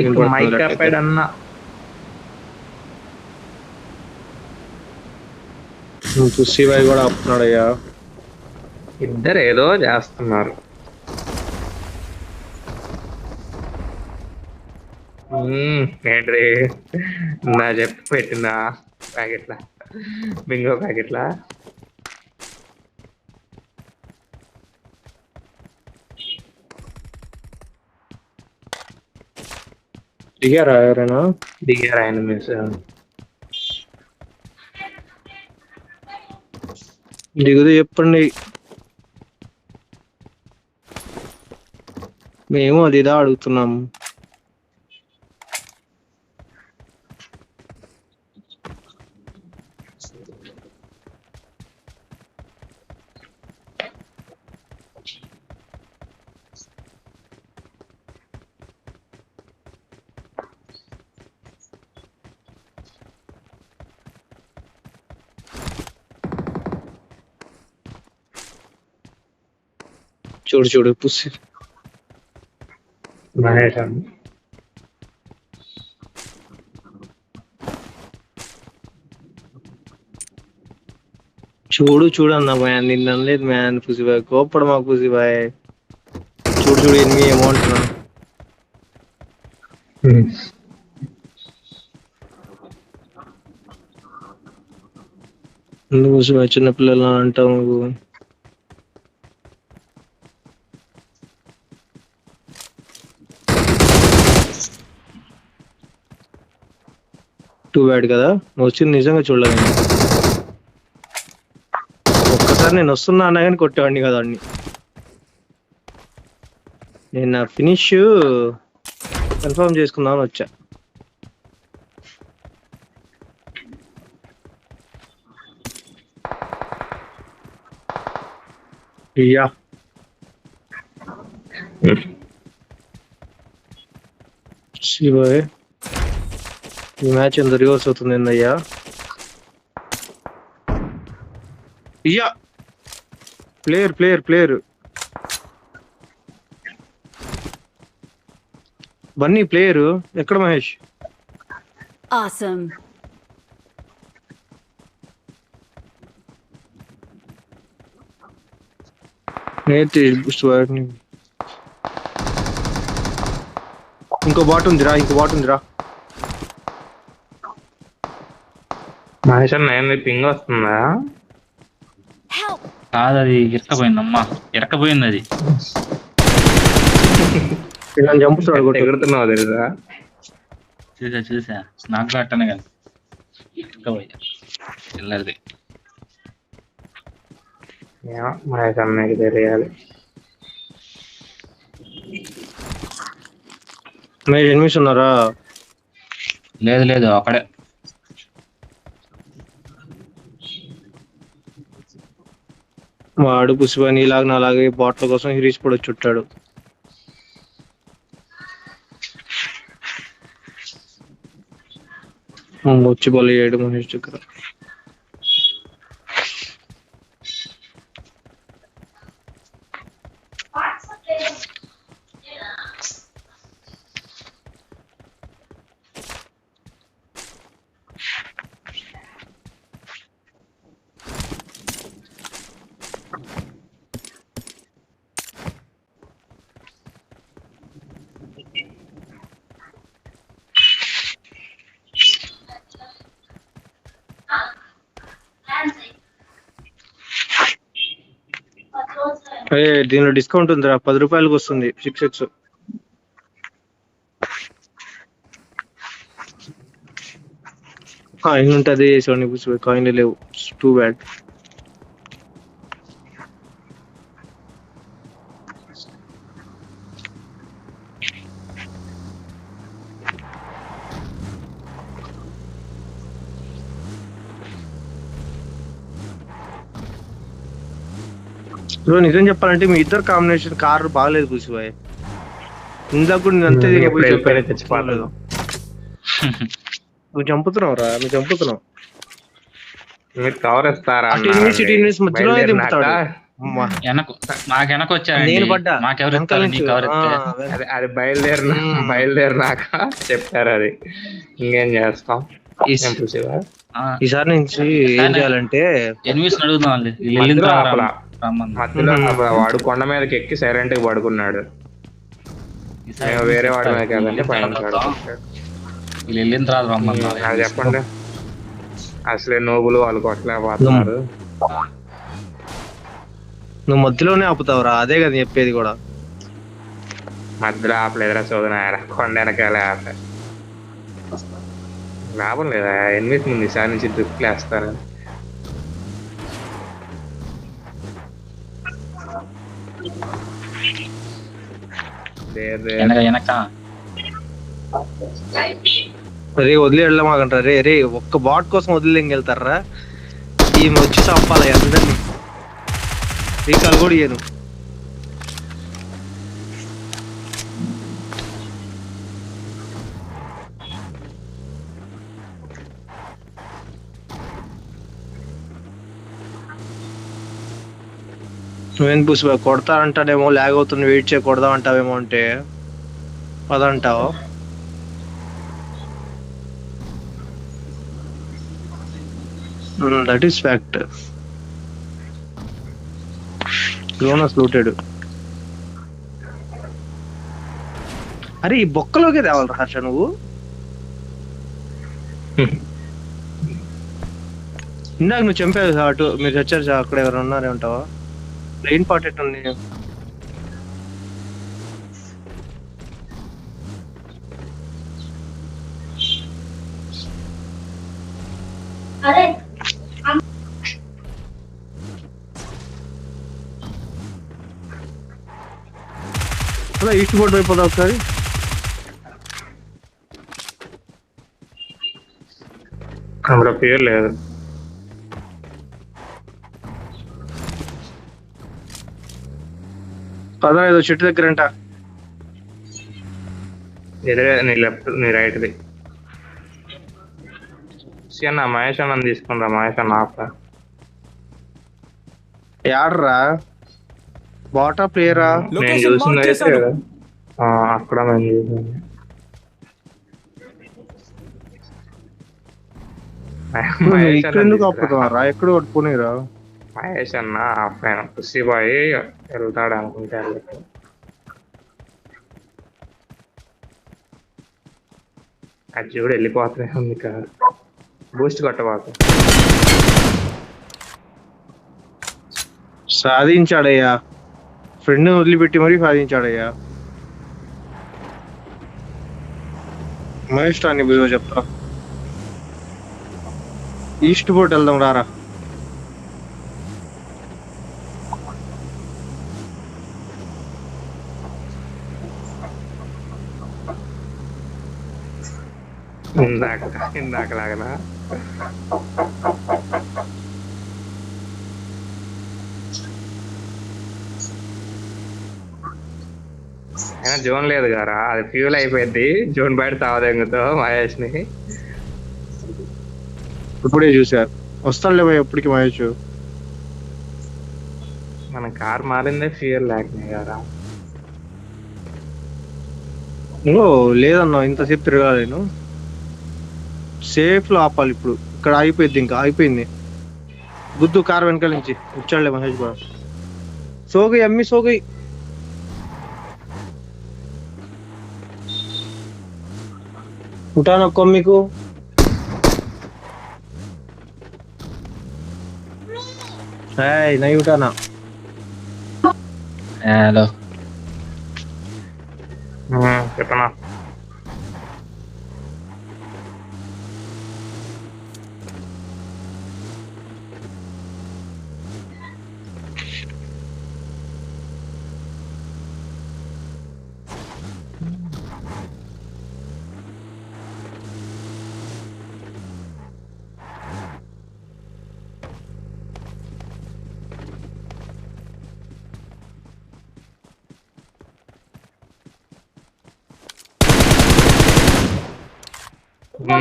Mic mic ఆపాడన్న శివాయి కూడా ఆపుతున్నాడు అయ్యా. ఇద్దరు ఏదో చేస్తున్నారు. ఏంటి నా చెప్పి పెట్టిన ప్యాకెట్లా బింగో ప్యాకెట్లా దిగారా ఎవరైనా? దిగారు ఆయన మిస్ దిగుదు చెప్పండి. మేము అది ఇదా అడుగుతున్నాము. చూడు చూడు పుసి మహేష్ అన్న చూడు చూడు అన్న మ్యాన్, నిన్న అనలేదు మ్యాన్. పుసిబాయ్ కోపడు మాకు పుసిబాయ్. చూడు చూడు ఎనిమిది అమౌంట్ ఎందుకు పుసిబాయ్ చిన్నపిల్లలు అంటావు నువ్వు? టూ బ్యాడ్ కదా. నువ్వు వచ్చింది నిజంగా చూడలేదు. ఒక్కసారి నేను వస్తున్నా అన్నా కానీ కొట్టేవాడిని కదా అన్ని. నేను నా ఫినిష్ కన్ఫర్మ్ చేసుకుందామని వచ్చా. యా శివాయ్ ఈ మ్యాచ్ ఎంత రివర్స్ అవుతుంది ఏందయ్యా? ఇయ్యా player player player Bunny player ఎక్కడ మహేష్? Awesome. ఇంకో బాట్ ఉందిరా, ఇంకో బాట్ ఉందిరా. మహేష్ అన్న ఏంది పింగ్ వస్తుందా? కాదు అది ఇరకపోయిందమ్మా, ఇరకపోయింది అది. చంపుతున్నాడు ఎగురుతున్నావు తెలుసా? చూసా చూసా, నాకు అట్టనే కదా ఇరకపోయా చిల్లరిది. మహేష్ అన్నకి తెలియాలి. మహేష్ ఎనిమిస్ ఉన్నారా? లేదు లేదు అక్కడే. వాడు పుసిబాని ఇలాగ అలాగే బాట్ల కోసం హిరీష్ కూడా చుట్టాడు. వచ్చి బలి చేయడు మహేష్ దగ్గర. దీనిలో డిస్కౌంట్ ఉందిరా, 10 రూపాయలకు వస్తుంది 6x. కాయిన్ ఉంటుంది వేసేవాడిని పుసిబాయ్, కాయిన్లు లేవు. Too bad. నిజం చెప్పాలంటే మీ ఇద్దరు కాంబినేషన్ కార్ బాగలేదు పుసిబాయ్. ఇందాక కూడా నేను అంతే తెచ్చిపోలేదు. నువ్వు చంపుతున్నావు రా, నువ్వు చంపుతున్నావు. మీరు కవర్ ఇస్తారా? మధ్యలో దింపుతాడు. అమ్మా. మాకు వెనక వచ్చారండి. నేను పడ్డా మాకెవరు వెనకాల ఇస్తారు? నుంచి. నీకు ఎవరు ఇస్తే? అది బయలుదేరినాక చెప్పారు అది. ఇంకేం చేస్తాం? ఏం చూసేవా? ఈసారి నుంచి ఏం చేయాలంటే ఎనిమిస్ అడుగుదాం వాళ్ళు. వీళ్ళు వెళ్ళిన మధ్యలో తర్వాత ఆపలా. రమ్మను. మధ్యలో వాడు కొండ మీదకి ఎక్కి సైలెంట్ గా పడుకున్నాడు. ఈసారి మేము వేరే వాడి చెప్తారు. మీదకి వెళ్ళంటే పైన వీళ్ళు వెళ్ళిన తర్వాత రమ్మను. నాకు చెప్పండి, అసలే నోబులు వాళ్ళు కొట్టలేకపోతున్నారు. నువ్వు మధ్యలోనే ఆపుతావురా, అదే కదా చెప్పేది కూడా. మధ్యలో ఆపలేదురా చోదన, కొండ వెనకాలే ఆప. లాభం లేదా? ఎనిమిది ముందు ఈసారి నుంచి డ్రిప్లు వేస్తారు. వెనక రే వదిలి వెళ్ళమాకంటారా? రే రే ఒక్క బాట్ కోసం వదిలి వెళ్తారా? ఈమె వచ్చి చంపాలి అందరినీ. రీకాల్ కూడా ఇయ్యను. నువ్వేం పుష్ప కొడతా అంటాడేమో, లాగ్ అవుతుంది వెయిట్ చేయ కొడదా అంటావేమో అంటే పదంటావు. That is fact. లోనస్ లూటెడ్. అరే ఈ బొక్కలోకే తేవాలి హర్ష నువ్వు. ఇందాక నువ్వు చంపావు అటు, మీరు చచ్చారు అక్కడ ఎవరు ఉన్నారే ఉంటావా? బ్రెయిన్ పాట్ ఉంది. అలా ఈస్ట్ బోర్డు అయిపోతా ఒకసారి. అందులో పేరు లేదు. పదా ఏదో చెట్టు దగ్గర అంట. ఎదురే నీ లెఫ్ట్ నీ రైట్ది. అన్న మహేష్ అన్న తీసుకుంటా. మహేష్ అన్న ఆపరా. యాడ్రా బాటా ప్లేయరా? నేను చూసింది అయితే అక్కడ నేను చూసింది. ఇక్కడ ఎందుకు ఆపుతున్నారా? ఎక్కడ పట్టుకునిరా? మహేష్ అన్న ఆఫ్లైన్ కుషిబాయి వెళ్తాడు అనుకుంటే అది చూడు వెళ్ళిపోతూనే ఉంది కదా. బూస్ట్ కొట్టబాకు. సాధించాడయ్యా, ఫ్రెండ్ వదిలిపెట్టి మరీ సాధించాడయ్యా. మహేష్ రాని బిజో చెప్తా. ఈస్ట్ బోర్డ్ వెళ్దాం రారా. ఇందాకలాగనా? అయినా జోన్ లేదు కదా, అది ఫ్యూల్ అయిపోయింది. జోన్ బయట తావదెంగుతో మహేష్ ని ఇప్పుడే చూసారు. వస్తాడులే భయ ఎప్పటికి మహేష్. మన కార్ మారిందే ఫ్యూయల్ లేకనే కదా. నువ్వు లేదన్నా ఇంతసేపు తిరగాలి. నేను సేఫ్ లో ఆపాలి ఇప్పుడు. ఇక్కడ ఆగిపోయింది, ఇంకా ఆగిపోయింది. గుద్దు కార్ వెనకాల నుంచి వచ్చాడులే మహేష్ బాబు. సోగై అమ్మి సోగై. ఉంటాను కొమ్మికు. నై ఉంటానా. హలో చెప్పనా?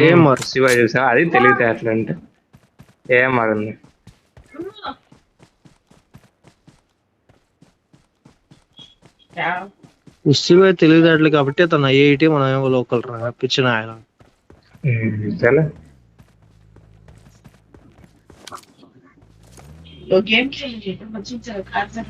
ఏం మరి శివ చూసా, అది తెలివితేటలు అంటే ఏం మారింది. ఉసిరిగా తెలివితేటలు కాబట్టి తన ఐఐటి మనం ఏమో లోకల్ రా పిచ్చిన ఆయన. చలో गेम खेलेंगे तो बच्चे चल खाना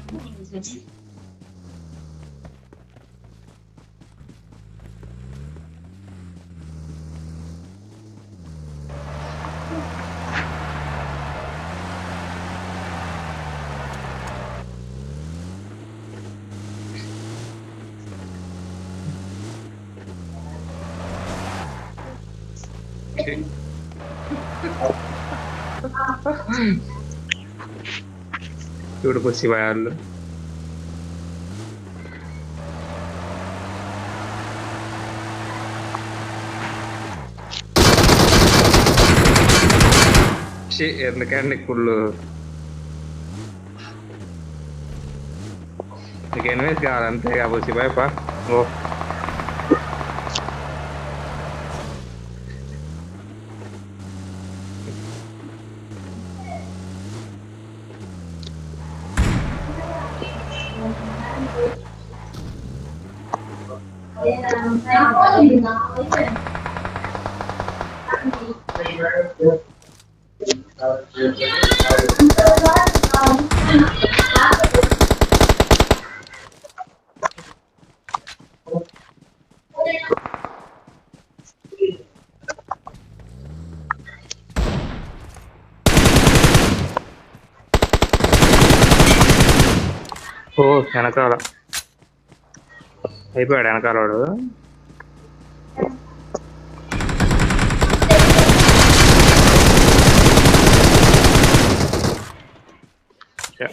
చూడు పుసి వాళ్ళు ఎందుకండి కుళ్ళు నీకు ఎన్వేస్ కావాలి అంతేగా పుసి బాయ్ పా ఓ ఓ వెనకాల అయిపోయాడు వెనకాల వాడు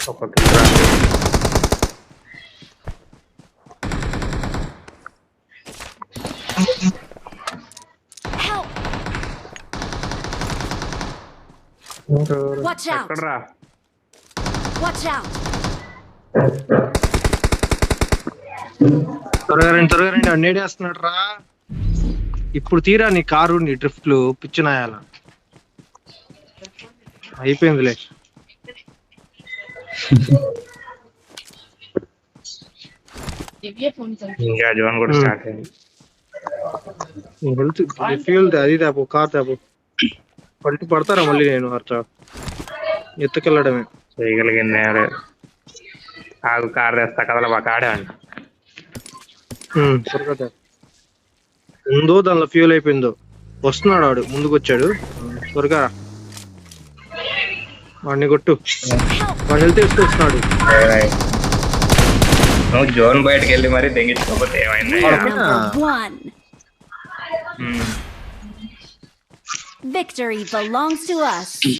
ఒక Watch out. ఎక్కడ్రా Watch out. త్వరగా రండి అన్నేడేస్తున్నాడు రా. ఇప్పుడు తీరా నీ కారు నీ డ్రిఫ్ట్లు పిచ్చినాయాల అయిపోయిందిలే. दिव्य फोन चल ఇంకా జోన్ కూడా స్టార్ట్ అయింది హెల్త్ ఫ్యూల్ అది తేపు కార్ తేపు పల్టి పడతారా మళ్ళీ నేను అట్లా ఎత్తుకెళ్ళడమే. చేయగలిగింది ఆగు కార్ తెస్తా కదలా బాగా ఆడేవాడిని త్వరగా తేపు. ఉందో దానిలో ఫ్యూల్ అయిపోయిందో వస్తున్నాడు వాడు ముందుకు వచ్చాడు త్వరగా వాడిని కొట్టు వాడు హెల్త్ వేసుకొస్తున్నాడు. నువ్వు జోన్ బయటకు వెళ్ళి మరి తెగించుకోకపోతే ఏమైంది Number 1. Victory belongs to us.